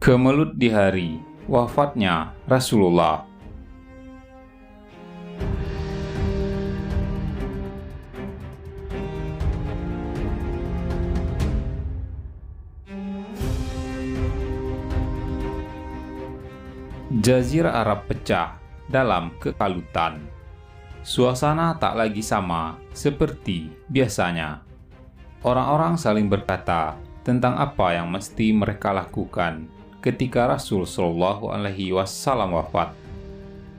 Kemelut di hari wafatnya Rasulullah. Jazirah Arab pecah dalam kekalutan. Suasana tak lagi sama seperti biasanya. Orang-orang saling berkata tentang apa yang mesti mereka lakukan ketika Rasul Shallallahu Alaihi Wasallam wafat,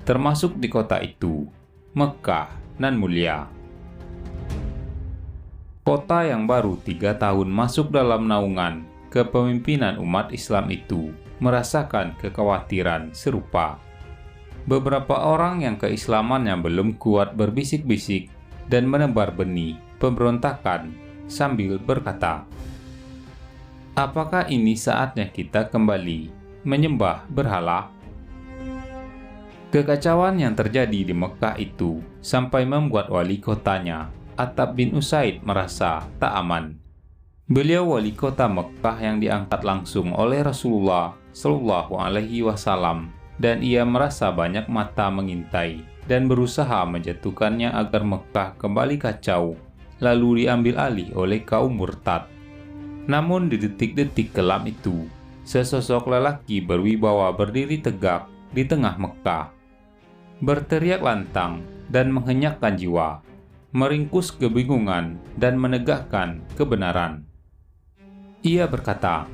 termasuk di kota itu, Mekah nan mulia. Kota yang baru 3 tahun masuk dalam naungan kepemimpinan umat Islam itu merasakan kekhawatiran serupa. Beberapa orang yang keislamannya belum kuat berbisik-bisik dan menebar benih pemberontakan sambil berkata, "Apakah ini saatnya kita kembali menyembah berhala?" Kekacauan yang terjadi di Mekah itu sampai membuat wali kotanya, Attab bin Usaid, merasa tak aman. Beliau wali kota Mekah yang diangkat langsung oleh Rasulullah Shallallahu Alaihi Wasallam, dan ia merasa banyak mata mengintai dan berusaha menjatuhkannya agar Mekah kembali kacau, lalu diambil alih oleh kaum murtad. Namun di detik-detik kelam itu, sesosok lelaki berwibawa berdiri tegak di tengah Mekah, berteriak lantang dan menghenyakkan jiwa, meringkus kebingungan dan menegakkan kebenaran. Ia berkata,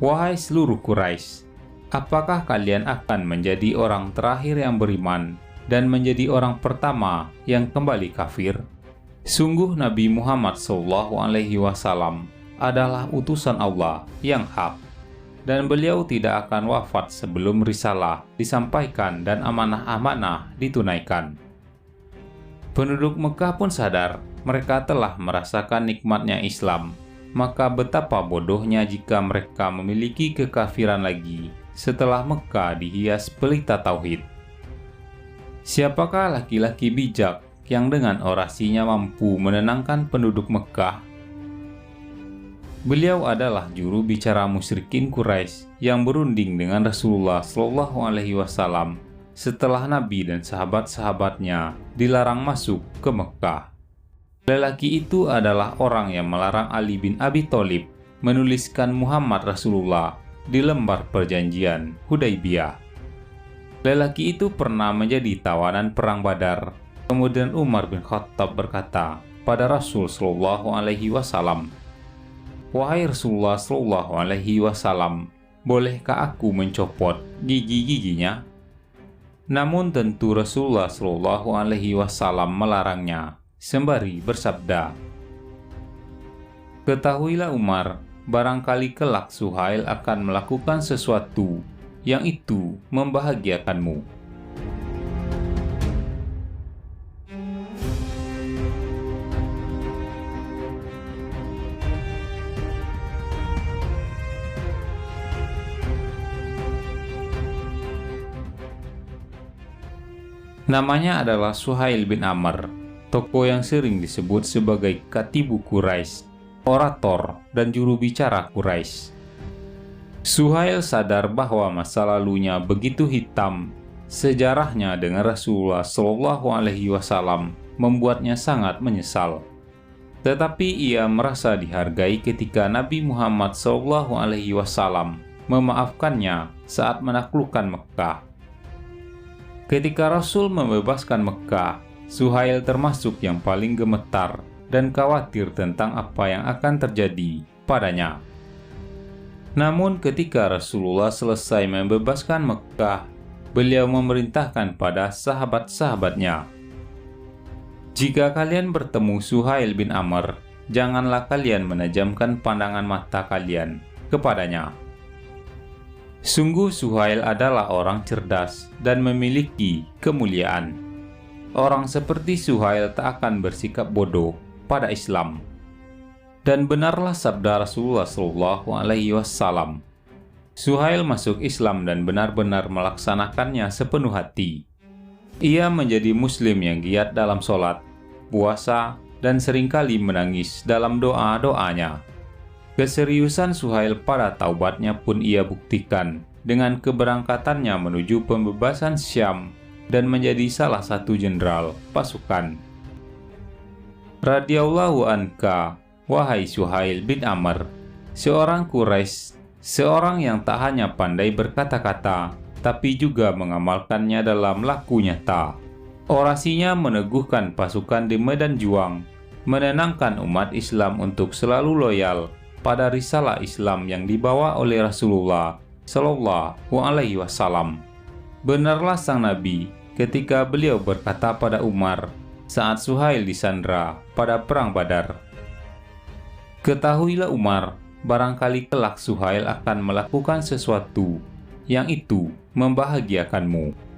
"Wahai seluruh Quraisy, apakah kalian akan menjadi orang terakhir yang beriman dan menjadi orang pertama yang kembali kafir? Sungguh Nabi Muhammad SAW adalah utusan Allah yang hak, dan beliau tidak akan wafat sebelum risalah disampaikan dan amanah-amanah ditunaikan." Penduduk Mekah pun sadar mereka telah merasakan nikmatnya Islam, maka betapa bodohnya jika mereka memiliki kekafiran lagi setelah Mekah dihias pelita tauhid. Siapakah laki-laki bijak yang dengan orasinya mampu menenangkan penduduk Mekah? Beliau adalah juru bicara musyrikin Quraisy yang berunding dengan Rasulullah Shallallahu Alaihi Wasallam setelah Nabi dan sahabat-sahabatnya dilarang masuk ke Mekah. Lelaki itu adalah orang yang melarang Ali bin Abi Thalib menuliskan Muhammad Rasulullah di lembar perjanjian Hudaibiyah. Lelaki itu pernah menjadi tawanan perang Badar. Kemudian Umar bin Khattab berkata pada Rasul Shallallahu Alaihi Wasallam, "Wahai Rasulullah Shallallahu Alaihi Wasallam, bolehkah aku mencopot gigi-giginya?" Namun tentu Rasulullah Shallallahu Alaihi Wasallam melarangnya, sembari bersabda, "Ketahuilah Umar, barangkali kelak Suhail akan melakukan sesuatu yang itu membahagiakanmu." Namanya adalah Suhail bin Amr, tokoh yang sering disebut sebagai Katibu Quraisy, orator dan juru bicara Quraisy. Suhail sadar bahwa masa lalunya begitu hitam. Sejarahnya dengan Rasulullah Shallallahu Alaihi Wasallam membuatnya sangat menyesal. Tetapi ia merasa dihargai ketika Nabi Muhammad Shallallahu Alaihi Wasallam memaafkannya saat menaklukkan Mekah. Ketika Rasul membebaskan Mekah, Suhail termasuk yang paling gemetar dan khawatir tentang apa yang akan terjadi padanya. Namun ketika Rasulullah selesai membebaskan Mekah, beliau memerintahkan pada sahabat-sahabatnya, "Jika kalian bertemu Suhail bin Amr, janganlah kalian menajamkan pandangan mata kalian kepadanya. Sungguh Suhail adalah orang cerdas dan memiliki kemuliaan. Orang seperti Suhail tak akan bersikap bodoh pada Islam." Dan benarlah sabda Rasulullah Shallallahu Alaihi Wasallam. Suhail masuk Islam dan benar-benar melaksanakannya sepenuh hati. Ia menjadi Muslim yang giat dalam sholat, puasa, dan seringkali menangis dalam doa-doanya. Keseriusan Suhail pada taubatnya pun ia buktikan dengan keberangkatannya menuju pembebasan Syam dan menjadi salah satu jenderal pasukan. Radhiyallahu anka, wahai Suhail bin Amr, seorang Quraisy, seorang yang tak hanya pandai berkata-kata, tapi juga mengamalkannya dalam laku nyata. Orasinya meneguhkan pasukan di medan juang, menenangkan umat Islam untuk selalu loyal pada risalah Islam yang dibawa oleh Rasulullah Shallallahu Alaihi Wasallam. Benarlah sang Nabi ketika beliau berkata pada Umar saat Suhail disandra pada Perang Badar, "Ketahuilah Umar, barangkali kelak Suhail akan melakukan sesuatu yang itu membahagiakanmu."